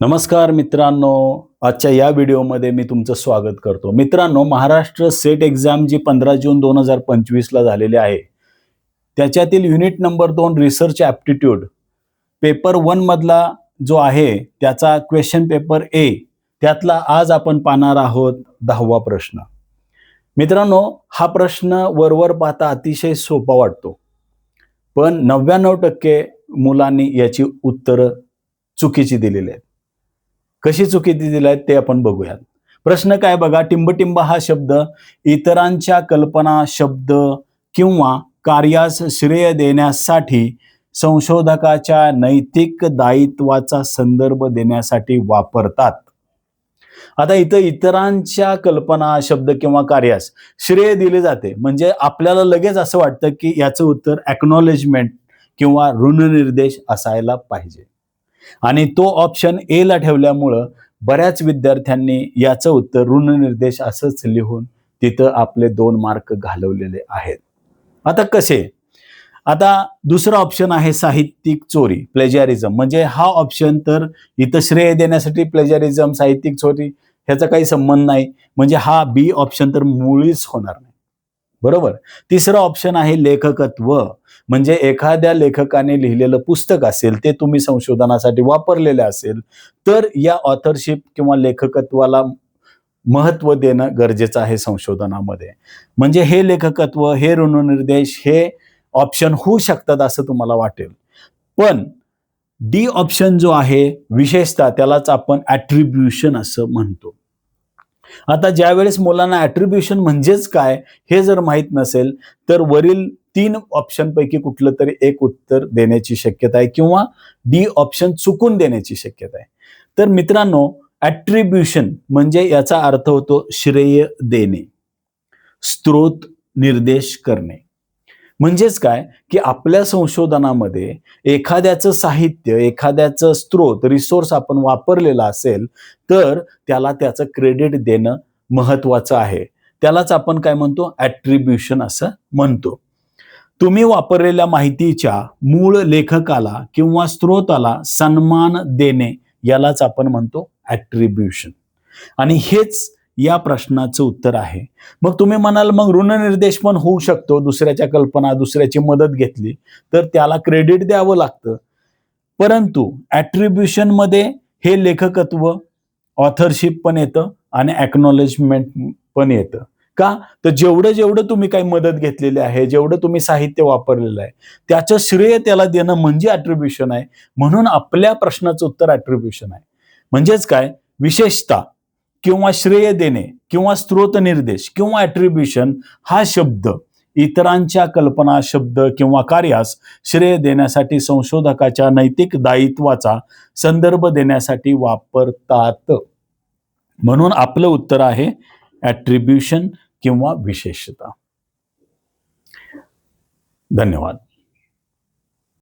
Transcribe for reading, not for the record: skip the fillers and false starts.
नमस्कार मित्रांनो, आजच्या या व्हिडिओमध्ये मी तुमचं स्वागत करतो. मित्रांनो, महाराष्ट्र सेट एक्झाम जी 15 जून 2025 ला झालेली आहे, त्याच्यातील unit number 2 research aptitude paper 1 मधला जो आहे त्याचा क्वेश्चन पेपर ए, त्यातला आज आपण पाहणार आहोत 10वा प्रश्न. मित्रांनो, हा प्रश्न वरवर पाहता अतिशय सोपा वाटतो, पण 99% मुलांनी याची उत्तरं चुकीची दिलेली आहेत. कशी चुकीची दिली आहेत ते आपण बघूयात. प्रश्न काय बघा, टिंबटिंब हा शब्द इतरांच्या कल्पना, शब्द किंवा कार्यास श्रेय देण्यासाठी संशोधकाच्या नैतिक दायित्वाचा संदर्भ देण्यासाठी वापरतात. आता इथं इतरांच्या कल्पना, शब्द किंवा कार्यास श्रेय दिले जाते, म्हणजे आपल्याला लगेच असं वाटतं की याचं उत्तर एक्नॉलेजमेंट किंवा ऋणनिर्देश असायला पाहिजे. आणि तो ऑप्शन ए ला ठेवल्यामुळं बऱ्याच विद्यार्थ्यांनी याचं उत्तर ऋणनिर्देश असंच लिहून तिथं आपले 2 मार्क घालवलेले आहेत. आता कसे? आता दुसरा ऑप्शन आहे साहित्यिक चोरी, प्लेजरिझम. म्हणजे हा ऑप्शन तर इथं श्रेय देण्यासाठी प्लेजरिझम, साहित्यिक चोरी ह्याचा काही संबंध नाही. म्हणजे हा बी ऑप्शन तर मुळीच होणार नाही. बरोबर. तिसरा ऑप्शन आहे लेखकत्व. म्हणजे एखाद्या लेखकाने लिहिलेलं पुस्तक असेल, ते तुम्ही संशोधनासाठी वापरलेले असेल, तर या ऑथरशिप किंवा लेखकत्वाला महत्त्व देणं गरजेचं आहे संशोधनामध्ये. म्हणजे हे लेखकत्व, हे ऋणनिर्देश, हे ऑप्शन होऊ शकतात असं तुम्हाला वाटेल. पण डी ऑप्शन जो आहे, विशेषतः त्यालाच आपण ॲट्रिब्युशन असं म्हणतो. आता ज्यावेळेस मुलांना ॲट्रिब्युशन म्हणजेच काय हे जर माहित नसेल, तर वरील 3 ऑप्शनपैकी कुठलं तरी एक उत्तर देण्याची शक्यता आहे किंवा डी ऑप्शन चुकून देण्याची शक्यता आहे. तर मित्रांनो, ॲट्रिब्युशन म्हणजे याचा अर्थ होतो श्रेय देणे, स्त्रोत निर्देश करणे. म्हणजेच काय, की आपल्या संशोधनामध्ये एखाद्याचं साहित्य, एखाद्याचं स्त्रोत, रिसोर्स आपण वापरलेला असेल, तर त्याला त्याचं क्रेडिट देणं महत्त्वाचं आहे. त्यालाच आपण काय म्हणतो, ॲट्रिब्युशन असं म्हणतो. तुम्ही वापरलेल्या माहितीच्या मूळ लेखकाला किंवा स्त्रोताला सन्मान देणे यालाच आपण म्हणतो ॲट्रिब्युशन. आणि हेच या प्रश्नाचं उत्तर आहे. मग तुम्ही म्हणाल, मग ऋणनिर्देश पण होऊ शकतो. दुसऱ्याच्या कल्पना, दुसऱ्याची मदत घेतली तर त्याला क्रेडिट द्यावं लागतं. परंतु ॲट्रिब्युशनमध्ये हे लेखकत्व, ऑथरशिप पण येतं आणि एक्नॉलेजमेंट पण येतं. का? तर जेवढं तुम्ही काही मदत घेतलेली आहे, जेवढं तुम्ही साहित्य वापरलेलं आहे, त्याचं श्रेय त्याला देणं म्हणजे ॲट्रिब्युशन आहे. म्हणून आपल्या प्रश्नाचं उत्तर ॲट्रिब्युशन आहे. म्हणजेच काय, विशेषता किंवा श्रेय देणे किंवा स्त्रोत निर्देश किंवा ॲट्रिब्युशन हा शब्द इतरांच्या कल्पना, शब्द किंवा कार्यास श्रेय देण्यासाठी संशोधकाच्या नैतिक दायित्वाचा संदर्भ देण्यासाठी वापरतात. म्हणून आपलं उत्तर आहे ॲट्रिब्युशन किंवा विशेषता. धन्यवाद.